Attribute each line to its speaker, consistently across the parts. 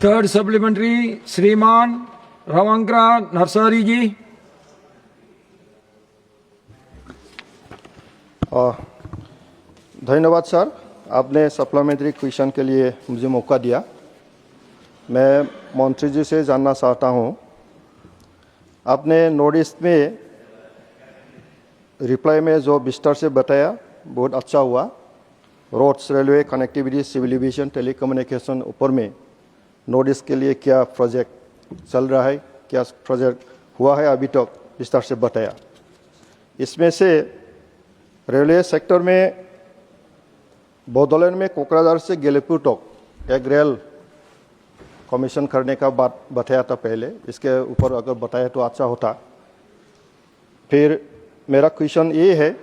Speaker 1: Third supplementary, Sriman Ravankra Narsari ji.
Speaker 2: धन्यवाद sir, आपने supplementary question के लिए मुझे मौका दिया। मैं मंत्री जी से जानना चाहता हूं, आपने नोटिस में रिप्लाई में जो विस्तार से बताया बहुत अच्छा हुआ। Roads, railway, connectivity, civil aviation, telecommunication ऊपर में नोटिस के लिए क्या प्रोजेक्ट चल रहा है, क्या प्रोजेक्ट हुआ है अभी तक विस्तार से बताया। इसमें से रेलवे सेक्टर में बोडोलैंड में कोकराझार से गेलेपुर तक एक रेल कमीशन करने का बात बताया था पहले, इसके ऊपर अगर बताया तो अच्छा होता। फिर मेरा क्वेश्चन ये है,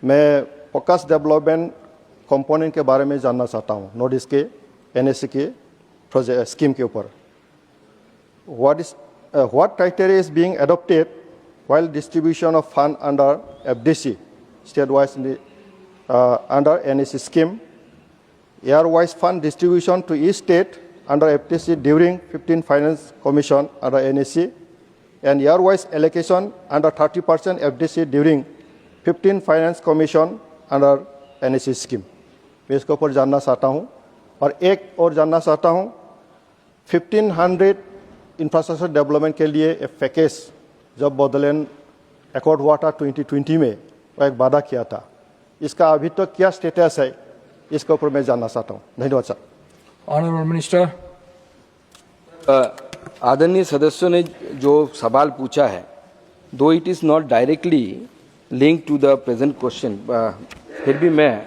Speaker 2: मैं फोकस डेवलपमेंट कंपोनेंट के बारे में जानना चाहता हूँ नोटिस के एनएससी के प्रोजेक्ट स्कीम के ऊपर। What criteria is being adopted while distribution of fund under FDC, state-wise under NEC scheme, year-wise fund distribution to each state under FDC during 15 Finance Commission under NEC, and year-wise allocation under 30% FDC during 15 Finance Commission under NEC scheme. मैं इसके ऊपर जानना चाहता हूँ। और एक और जानना चाहता हूँ, 1500 इंफ्रास्ट्रक्चर डेवलपमेंट के लिए एक पैकेज जब बोडोलैंड अकॉर्ड हुआ था 2020 में, वो एक वादा किया था, इसका अभी तक क्या स्टेटस है, इसके ऊपर मैं जानना चाहता हूँ। धन्यवाद सर।
Speaker 1: Honourable minister.
Speaker 3: आदरणीय सदस्यों ने जो सवाल पूछा है, though it is not directly link to the present question, फिर भी मैं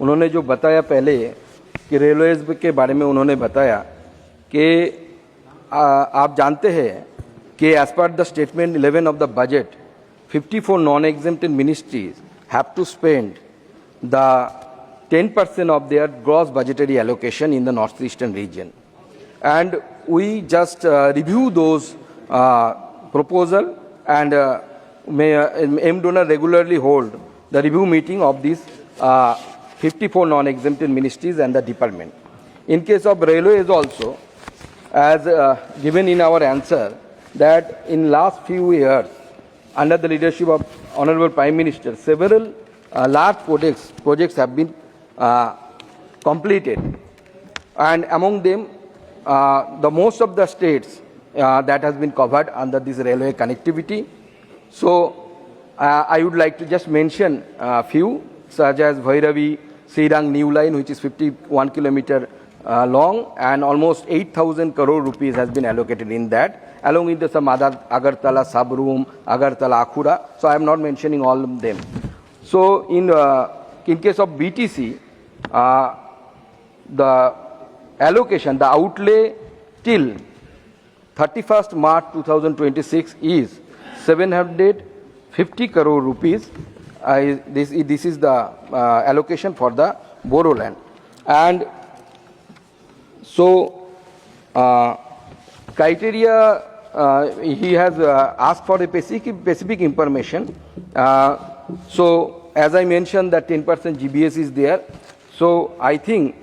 Speaker 3: उन्होंने जो बताया पहले कि रेलवेज के बारे में उन्होंने बताया कि आप जानते हैं कि as per the statement 11 of the budget, 54 non-exempted ministries have to spend the 10% of their gross budgetary allocation in the northeastern region. And we just review those proposal, and MDONA regularly hold the review meeting of these 54 non-exempted ministries and the department. In case of railways also, as given in our answer, that in last few years, under the leadership of Honorable Prime Minister, several large projects have been completed, and among them, the most of the states that has been covered under this railway connectivity. So, I would like to just mention a few, such as Bhairavi Srirang new line, which is 51 kilometer long, and almost 8,000 crore rupees has been allocated in that, along with some other Agartala Sabroom, Agartala Akhura. So I am not mentioning all of them. So in case of BTC, the allocation, the outlay till 31st March 2026 is 750 crore rupees. This is the allocation for the Bodoland. And so criteria, he has asked for a specific information. So as I mentioned, that 10% GBS is there. So I think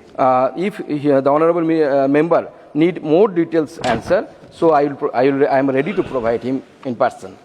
Speaker 3: if the honorable member need more details answer, so I am ready to provide him in person.